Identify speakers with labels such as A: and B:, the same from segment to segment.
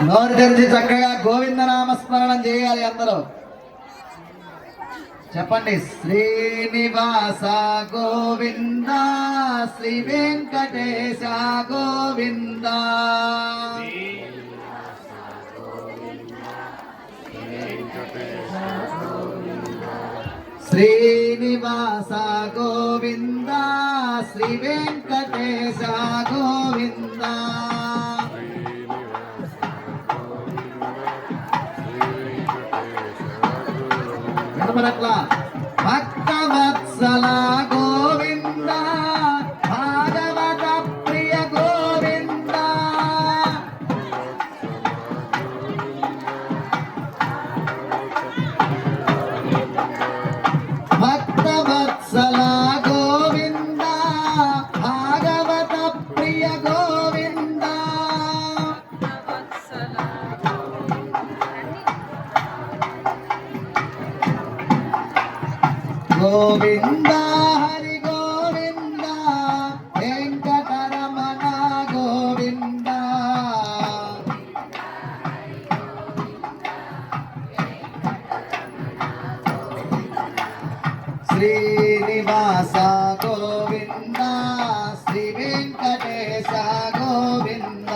A: నోరు తెరిచి చక్కగా గోవింద నామస్మరణం చేయాలి అందరూ. చెప్పండి. శ్రీనివాస గోవింద, శ్రీ వెంకటేశ గోవింద, శ్రీనివాస గోవింద, శ్రీ వెంకటేశ గోవింద. అట్లా భక్తవత్సల గోవింద, భాగవత ప్రియ గోవింద, భక్తవత్సల గోవింద, భాగవత ప్రియ గోవింద, గోవింద హరి గోవింద, వెంకటరమణ గోవింద, శ్రీనివాస గోవింద, శ్రీ వెంకటేశ గోవింద,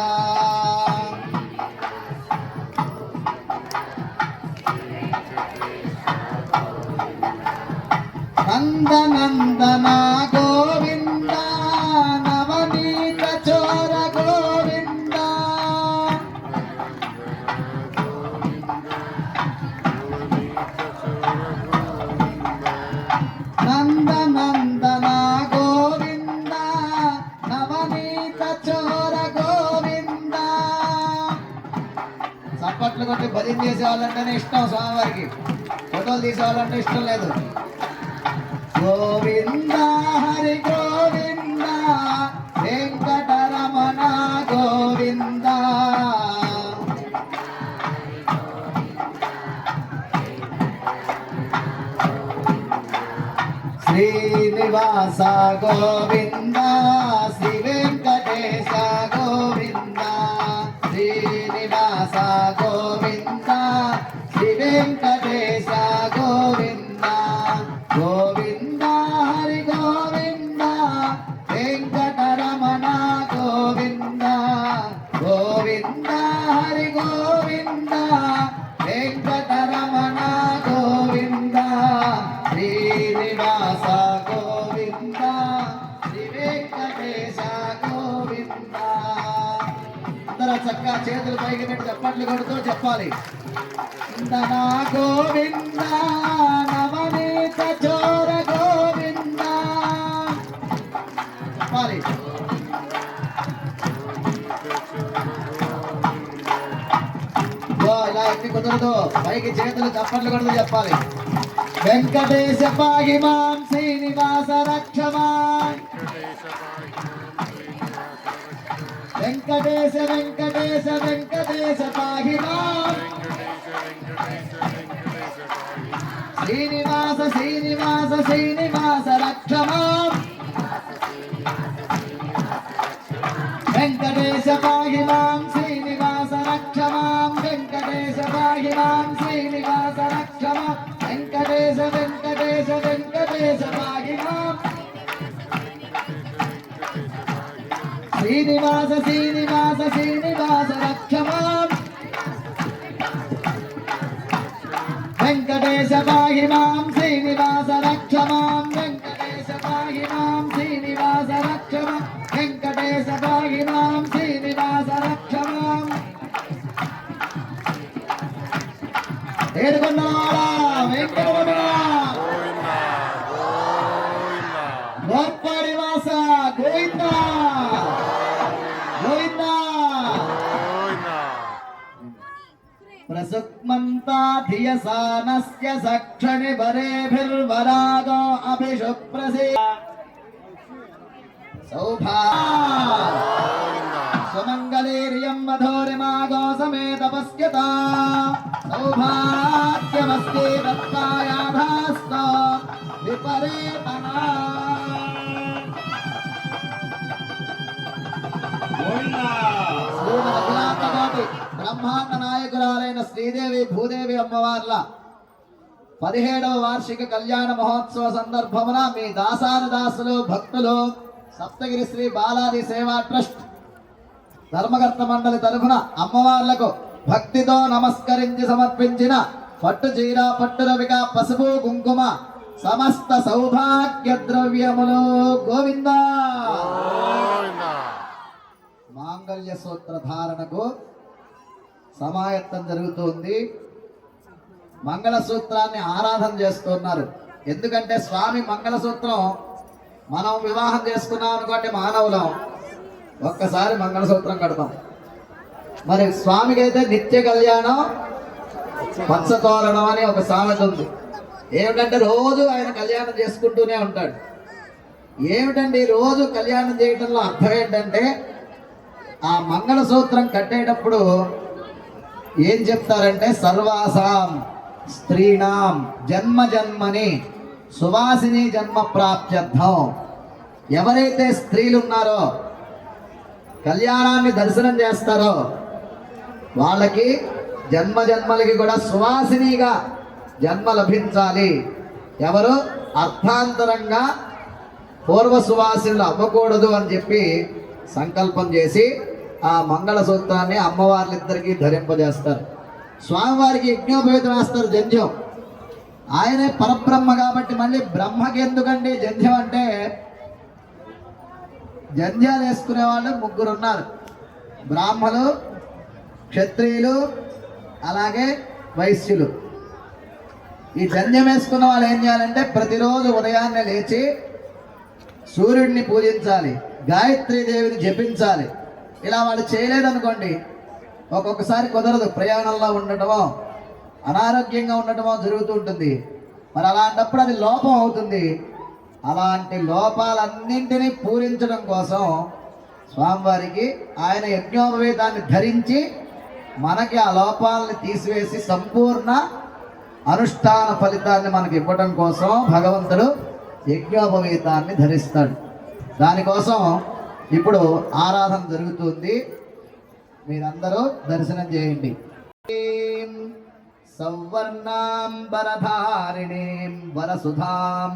A: నందనందన గోవింద, నవనీత చోర గోవింద, నందనందన గోవింద, నవనీత చోర గోవింద. చప్పట్లు కొట్టి భజన చేసేవాళ్ళంటేనే ఇష్టం స్వామివారికి, ఫోటోలు తీసేవాళ్ళంటే ఇష్టం లేదు. గోవింద హరి గోవింద, వెంకటరమణ గోవింద, శ్రీనివాస గోవింద, శ్రీ వెంకటేశ గోవింద, శ్రీనివాస గోవింద, శ్రీ వెంకటేశ గోవింద, గోవింద హరి గోవింద, వెంకటరమణ గోవింద, గోవింద హరి గోవింద, వెంకటరమణ గోవింద, శ్రీనివాస గోవింద, శ్రీ వెంకటేశ గోవింద. అందరూ చక్కగా చేతులు పైకి పెట్టి చప్పట్లు కొడుతూ చెప్పాలి. నందనా గోవింద, నవనీత చోర గోవింద చెప్పాలి. ఇలా ఎత్తి కుదరదు, పైకి చేతులు చప్పట్లు కొడుతూ చెప్పాలి. వెంకటేశ పాగి మాం, శ్రీనివాస రక్షమాన్, వెంకటేశ వెంకటేశ వెంకటేశ పాగి మాం, శ్రీనివాస శ్రీనివాస శ్రీనివాస రక్షమాం, వెంకటేశ పాగి మాం, శ్రీనివాస రక్షమాం, వెంకటేశ పాగి మాం, శ్రీనివాస రక్షమాం, వెంకటేశ వెంకటేశ వెంకటేశ పాగి మాం, శ్రీనివాస శ్రీనివాస శ్రీనివాస రక్షమాం, వెంకటేశ పాగి మాం, శ్రీనివాస రక్షమాం, వెంకటేశ పాగి మాం, శ్రీనివాస రక్షమాం, వెంకటేశ పాగి మాం, శ్రీనివాస రక్షమాం. ఏడుకొండలవాడా వెంకటరమణ గోపరివాస గోవింద గోవింద. ప్రసుక్మంతా ధియసానస్య సక్షణి వరేభిర్వరాగో అభిషుప్రసే సౌభా సుమంగళీర్యం మధోరిమాగో సమేత పశ్యత సౌభాగ్యమస్తి దత్తాయాధాస్త విపరీతనా. గోవింద శ్రీమద్గులాతతోటి బ్రహ్మాండ నాయకురాలైన శ్రీదేవి భూదేవి అమ్మవార్ల 17వ వార్షిక కళ్యాణ మహోత్సవ సందర్భమున మీ దాసానుదాసులు భక్తులు సప్తగిరి శ్రీ బాలాజీ సేవా ట్రస్ట్ ధర్మకర్త మండలి తరఫున అమ్మవార్లకు భక్తితో నమస్కరించి సమర్పించిన పట్టు చీర పట్టు రవిక పసుపు కుంకుమ సమస్త సౌభాగ్య ద్రవ్యములు గోవింద మాంగళ్య సూత్ర ధారణకు సమాయత్తం జరుగుతుంది. మంగళసూత్రాన్ని ఆరాధన చేస్తున్నారు. ఎందుకంటే స్వామి మంగళసూత్రం మనం వివాహం చేసుకున్నాం అనుకోండి మానవులం ఒక్కసారి మంగళసూత్రం కడతాం. మరి స్వామికి అయితే నిత్య కళ్యాణం పచ్చతోరణం అని ఒక సామెత ఉంది. ఏమిటంటే రోజు ఆయన కళ్యాణం చేసుకుంటూనే ఉంటాడు. ఏమిటండి రోజు కళ్యాణం చేయటంలో అర్థం ఏంటంటే ఆ మంగళసూత్రం కట్టేటప్పుడు ఏం చెప్తారంటే సర్వాసాం స్త్రీణాం జన్మ జన్మని సువాసిని జన్మ ప్రాప్త్యర్థం. ఎవరైతే స్త్రీలు ఉన్నారో కళ్యాణాన్ని దర్శనం చేస్తారో వాళ్ళకి జన్మ జన్మలకి కూడా సువాసినిగా జన్మ లభించాలి. ఎవరు అర్థాంతరంగా పూర్వ సువాసినులు అవ్వకూడదు అని చెప్పి సంకల్పం చేసి ఆ మంగళసూత్రాన్ని అమ్మవార్లిద్దరికీ ధరింపజేస్తారు. స్వామివారికి యజ్ఞోపేతం వేస్తారు జంధ్యం. ఆయనే పరబ్రహ్మ కాబట్టి మళ్ళీ బ్రహ్మకి ఎందుకండి జంధ్యం అంటే జంధ్యాలు వేసుకునే వాళ్ళు 3 ఉన్నారు. బ్రాహ్మలు, క్షత్రియులు, అలాగే వైశ్యులు. ఈ జంధ్యం వేసుకున్న వాళ్ళు ఏం చేయాలంటే ప్రతిరోజు ఉదయాన్నే లేచి సూర్యుడిని పూజించాలి, గాయత్రీదేవిని జపించాలి. ఇలా వాళ్ళు చేయలేదనుకోండి ఒక్కొక్కసారి కుదరదు, ప్రయాణంలో ఉండటమో అనారోగ్యంగా ఉండటమో జరుగుతూ ఉంటుంది. మరి అలాంటప్పుడు అది లోపం అవుతుంది. అలాంటి లోపాలన్నింటినీ పూరించడం కోసం స్వామివారికి ఆయన యజ్ఞోపవేతాన్ని ధరించి మనకి ఆ లోపాలని తీసివేసి సంపూర్ణ అనుష్ఠాన ఫలితాన్ని మనకి ఇవ్వడం కోసం భగవంతుడు యజ్ఞోపవేతాన్ని ధరిస్తాడు. దానికోసం ఇప్పుడు ఆరాధన జరుగుతుంది. మీరందరూ దర్శనం చేయండి. సౌవర్ణాంబరధారిణీం వరసుధాం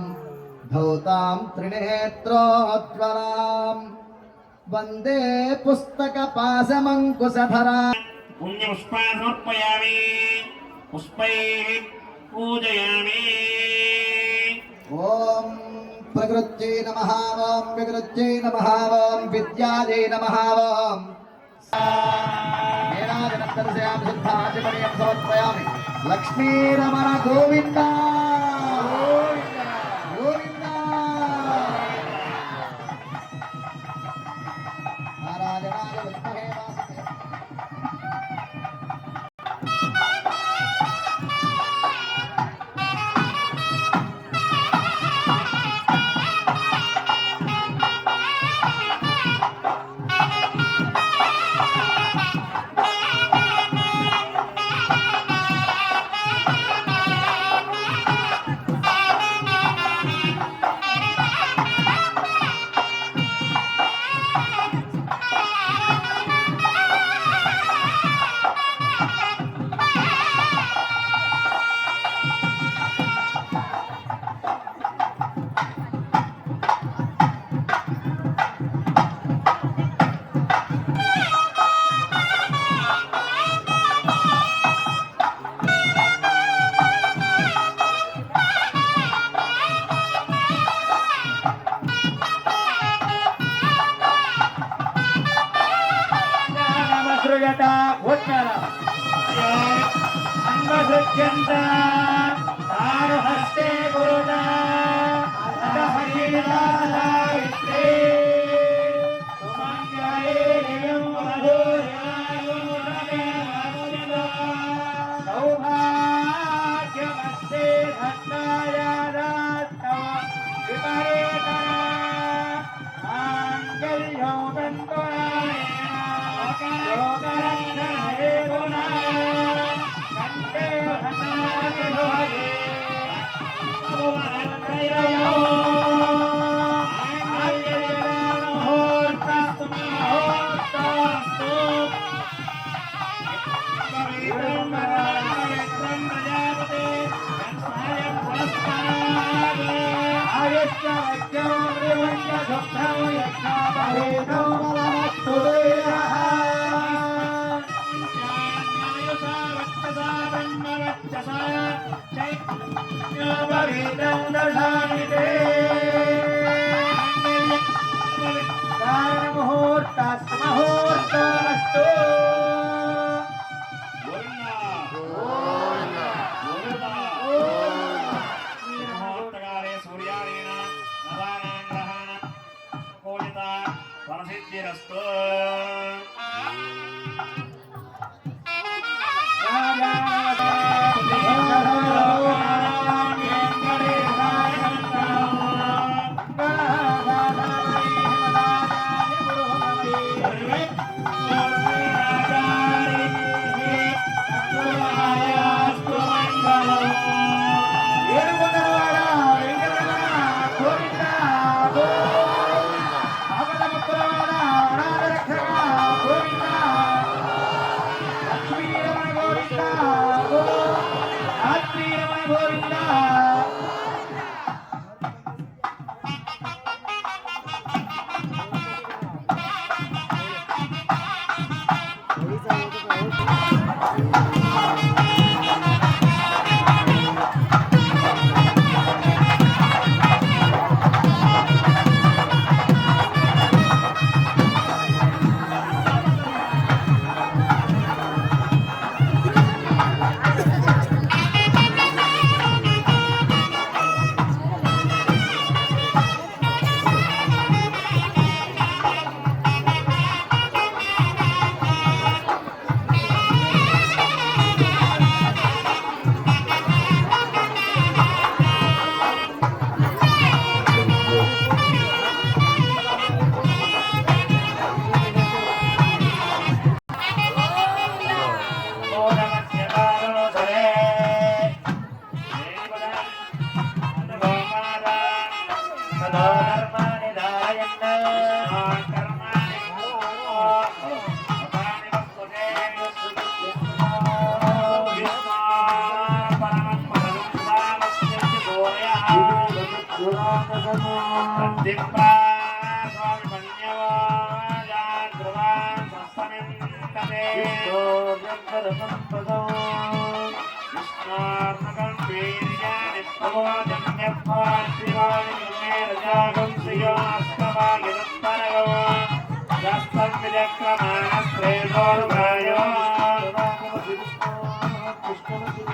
A: ధౌతాం త్రినేత్రోజ్వలాం వందే పుస్తక పాశమంకుశధరా.
B: పుణ్యపుష్పాన్ని సమర్పయామి, పుష్పైః పూజయామి.
A: ఓం ప్రకృత్యై నమః, ఓం వికృత్యై నమః, ఓం విద్యాయై నమః. ఓం నేరాజనం దర్శయామి, సిద్ధాధిపర్యం సమర్పయామి. లక్ష్మీరమణ గోవింద గోవింద. నారాయణాయ విద్మహే వాసుదేవాయ.
B: హస్తే గురుదా సౌభాగ్యమస్తే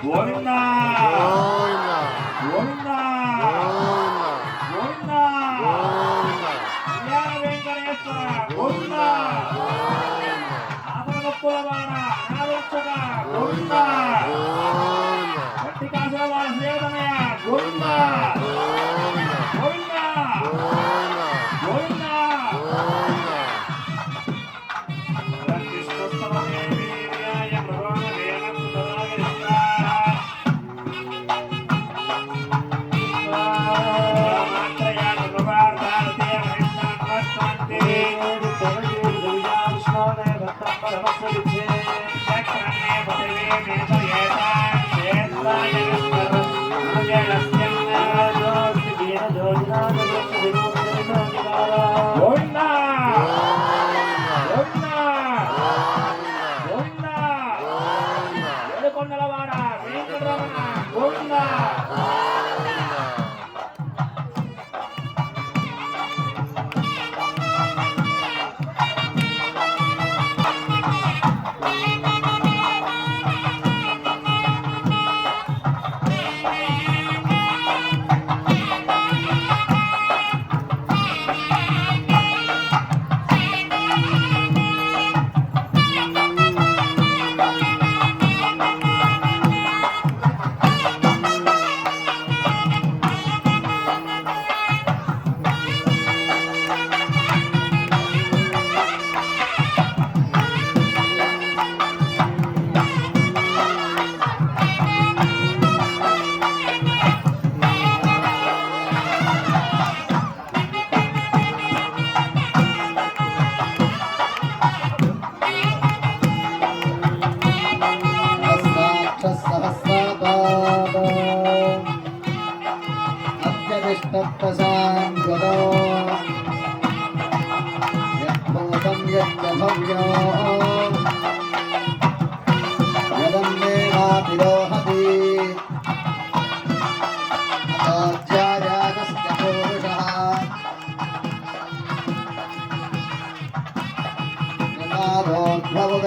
B: గోవిందా గోవిందా గోవిందా కళ్యాణ వెంకటేశ్వర గోవిందా ఆపదగొప్పలవాడ అనాథరక్షక గోవిందా వట్టి కాసుల వాడ శ్రీధమయ గోవిందా గోవిందా గోవిందా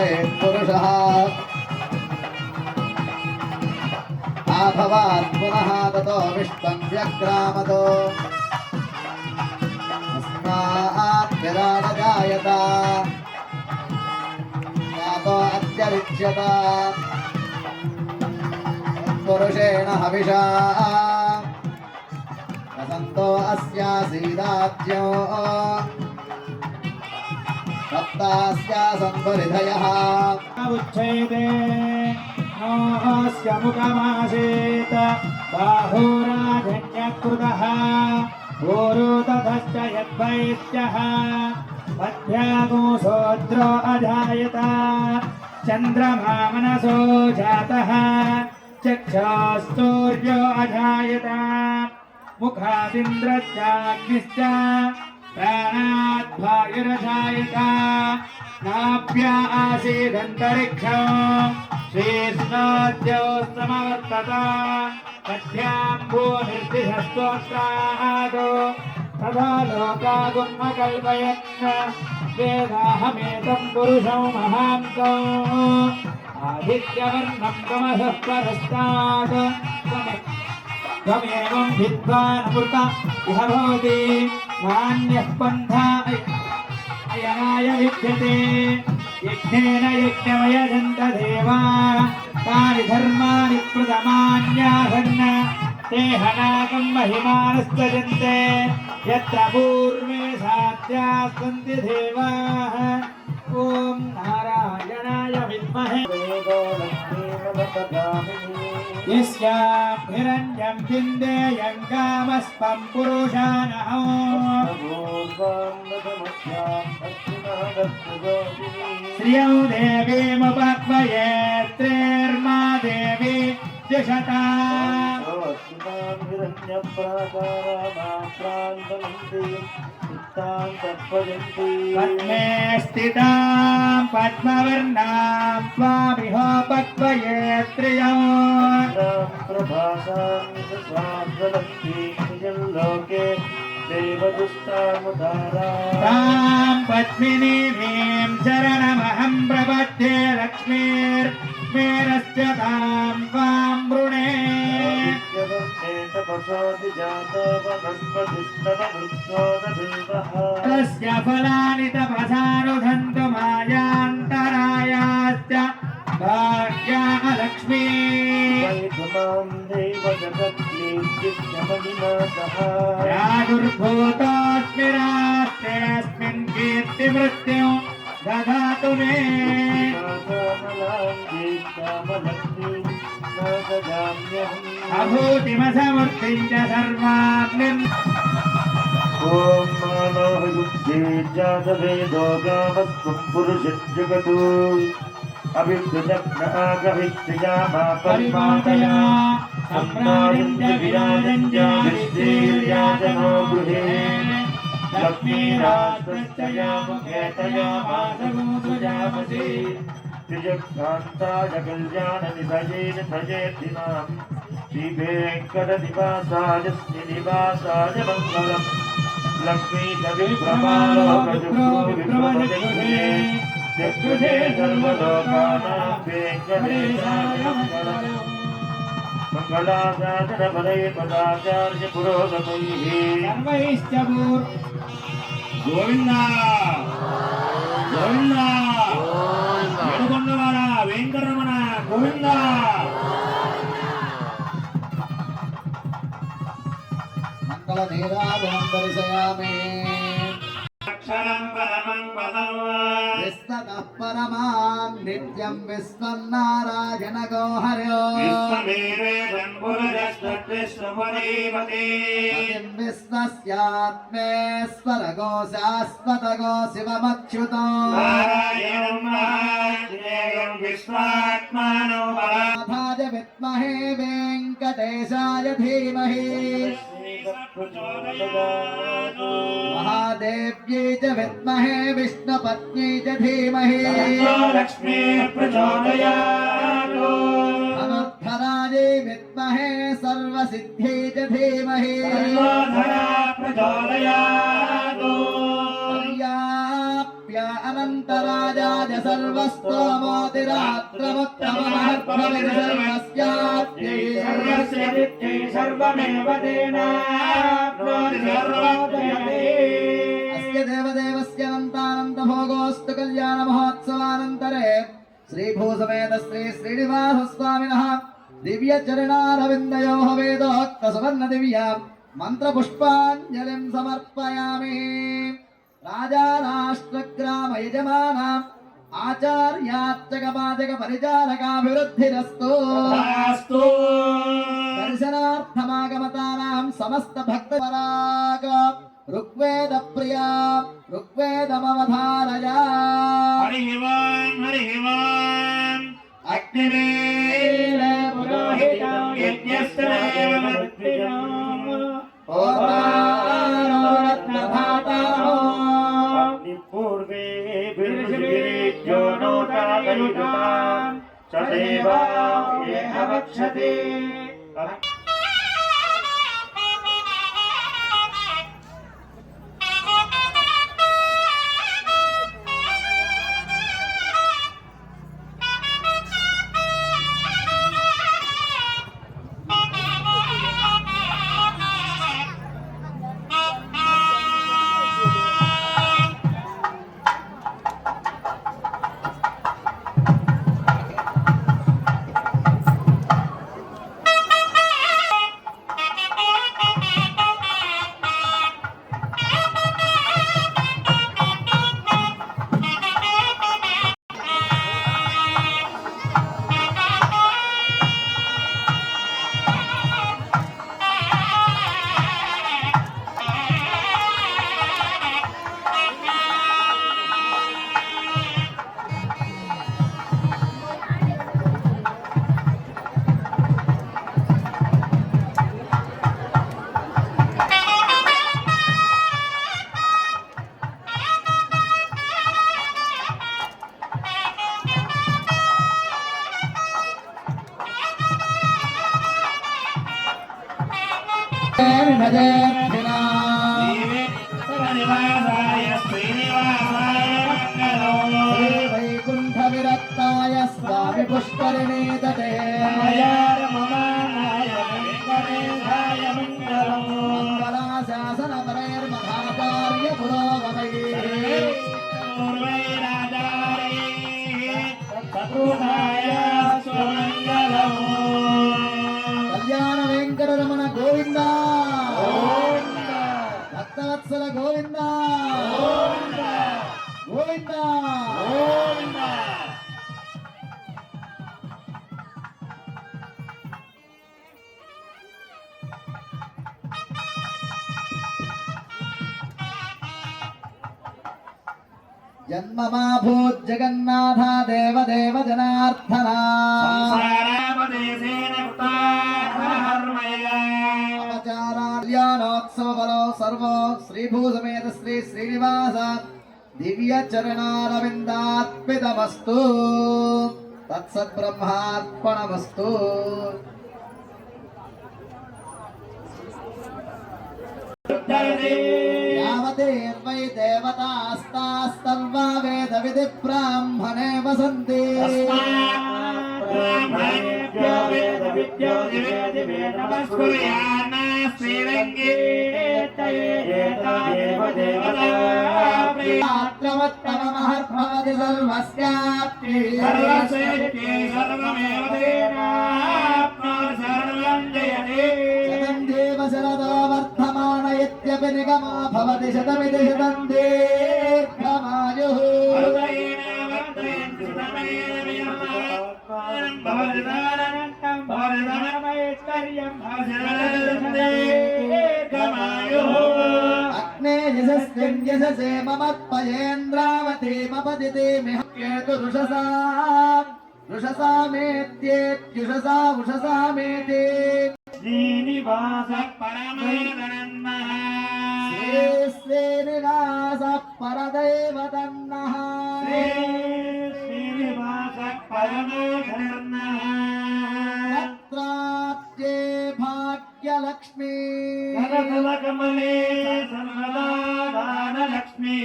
A: भवेत् पुरुषः आभवात् पुनः ततो विश्वं व्यक्रामतो अस्मात् विराडजायत यातो अत्यरिच्यत पुरुषेण हविषा वसन्तो अस्यासीदाज्यो सप्तास्यासन् परिधयः
B: उच्छेदे नोऽस्य मुखमासीत् बाहुराजन्यकृतः ऊरु ततश्च यद्वैश्यः मध्यागोऽसोऽद्रो अजायत चन्द्रमा मनसो जातः चक्षुस्तूर्यो अजायत मुखादिन्द्रश्चाग्निश्च प्राणात् वायुरजायत नाभ्या आसीदन्तरिक्षम् शीर्ष्णाद्योस्तमवर्तत तस्यां भूमिर्दिशस्तोत्रादो तथा लोकागुन्मकल्पयन् वेदाहमेतं पुरुषं महान्तो आदित्यवर्णं तमसः परस्तात् त्वमेवं विद्वानमृत इह भवति नान्यः पन्था अयनाय विद्यते यज्ञेन यज्ञमयजन्त देवाः तानि धर्माणि प्रथमान्यासन् ते हनाकं महिमानस्तजन्ते यत्र पूर्वे साध्याः सन्ति देवाः ॐ नारायणाय विद्महे यस्यां हिरण्यं विन्देयं कामस्पं पुरुषानहं श्रियं देवीमुपक्वये त्रेर्मा देवी द्विषता पद्मे स्थितां पद्मवर्णां त्वामिहोपक्वये त्रियं तां पद्मिनीं शरणमहं प्रपद्ये लक्ष्मीर्मेरस्य तां त्वां वृणे तस्य फलानि तपसानुधन्तु मायान्तरायाश्च भाग्या लक्ष्मी प्रादुर्भूतोऽस्मि राष्ट्रेऽस्मिन् कीर्तिमृत्युं ददातु मे अभूतिमसमूर्तिं च सर्वान्
C: ॐ मानवयुद्धेजातवेदो गावस्त्वं पुरुषज्जगतो अभिवृतज्ञागभित्रिया मा
B: परिमातया सम्राजं च विराजं च विस्तीर्याजनो गृहे लक्ष्मीराष्ट्रस्य या मुखे तया मासगोसुजामसि
C: त्रिजगत्कान्ताय कल्याणनिधयेन भजेद्धिनाम् श्रीवेङ्कटनिवासाय श्रीनिवासाय मङ्गलम् लक्ष्मीकविप्रमालोकजुगुरुविप्रमजगुहे जगुहे सर्वलोकानां वेङ्कटेशाय मङ्गलम् मङ्गलाचार्यपदये पदाचार्य पुरोगमैः
B: सर्वैश्च గోవింద గోవింద ఏడుకొండవాడ వెంకటరమణ గోవింద
A: మంగళ నీరాజనం దర్శయామి
B: అక్షరం పరమం పదం
A: విస్తతః పరమాం నిత్యం విశ్వన్నారాయణ గోహర్యో
B: విశ్వమేరే జన్మురజస్తత్విశ్వమరీమతే
A: విశ్వస్యాత్మేశ్వరగో శాశ్వతగో శివమచ్యుతో
B: నారాయణం నారాయణం విశ్వాత్మానో
A: నాథాయ విద్మహే వెంకటేశాయ ధీమహి महादेव्यै च विद्महे विष्णुपत्न्यै च धीमहि
B: लक्ष्मी प्रचोदयातु
A: अनुद्धरायै विद्महे सर्वसिद्ध्यै च धीमहि
B: धरा प्रचोदयातु
A: पर्याप्य अनन्तराजाय सर्वस्तोमोतिरात्रमुत्तममहर्भवति सर्वस्याप्यै
C: सर्वस्य विद्यै सर्वमेव तेनाप्नोति सर्वोदयते
A: अस्य देवदेवस्य अनन्तानन्दभोगोऽस्तु कल्याणमहोत्सवानन्तरे श्रीभूसमेत श्री श्रीनिवासस्वामिनः दिव्यचरणारविन्दयोः वेदोक्तसुवर्णदिव्या मन्त्रपुष्पाञ्जलिं समर्पयामि राजा राष्ट्रग्राम यजमानाम् आचार्यार्चकपाचकपरिचारकाभिवृद्धिरस्तु
B: अस्तु
A: दर्शनार्थमागमतानां समस्त भक्तपराग ऋग्वेद प्रिया ऋग्वेदमवधारया
B: हरिः ओम् अग्निवेल पुरोहितं यज्ञस्य देवमर्पितम्
A: ओतारत्नधातारो
C: पूर्वे बिर्जुर्यो नोतादयुतां च देवा ये अवक्षते
B: श्रीनिवासाय श्रीनिवासाय मङ्गलम्
A: श्रीवैकुण्ठविरक्ताय स्वामि पुष्करिणे तटे
B: मयारममानाय वेङ्कटेशाय मङ्गलम्
A: मङ्गलाशासनपरैर्महाचार्य पुरोगमैः
B: पूर्वैराचार्यैः तत्पुरुषाय स्वमङ्गलम्
A: कल्याण वेंकटरमण गोविंद भक्तवत्सल गोविंद गोविंद जन्ममा भूत जगन्नाथ देव देव जनार्दना
B: संसारापदेशेन कृताहर्मया
A: कल्याणोत्सव बलो सर्व श्रीभूसमेत श्री श्रीनिवास दिव्य चरणारविन्दात्मितमस्तु तत्सद्ब्रह्मार्पणमस्तु यावदेर्वै देवतास्तास्तर्वा वेद विधि ब्राह्मणे वसन्ति त्रवत्तममहर्भवति सर्वस्याप्ति
B: सर्वमेव तेनाप्नोति सर्वं जयते
A: शतं देव शरदो वर्धमान इत्यपि निगमो भवति शतमिति शतं दीर्घमायुः अग्ने यशस्विन्यशसे ममत्पयेन्द्रावतीमपदिते मिहकेतु रुषसामेत्येत्युषसा उषसामेति
B: श्रीनिवास परमानन्दः
A: श्रीनिवास परदैवतन्नः
B: श्रीनिवास परमानन्दः
A: तत्राप्ये भाग्यलक्ष्मी
B: कमले सर्वदा दानलक्ष्मी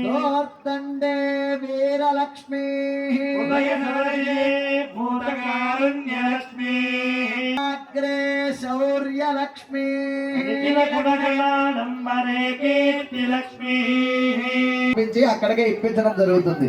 A: दोर्दण्ड
B: ప్రళయ సరళే భూతకారుణ్యలక్ష్మీ
A: అగ్రే శౌర్యలక్ష్మీ
B: నిఖిల గుణగణాడంబరే కీర్తి లక్ష్మీ
A: ఇప్పించి అక్కడికే ఇప్పించడం జరుగుతుంది.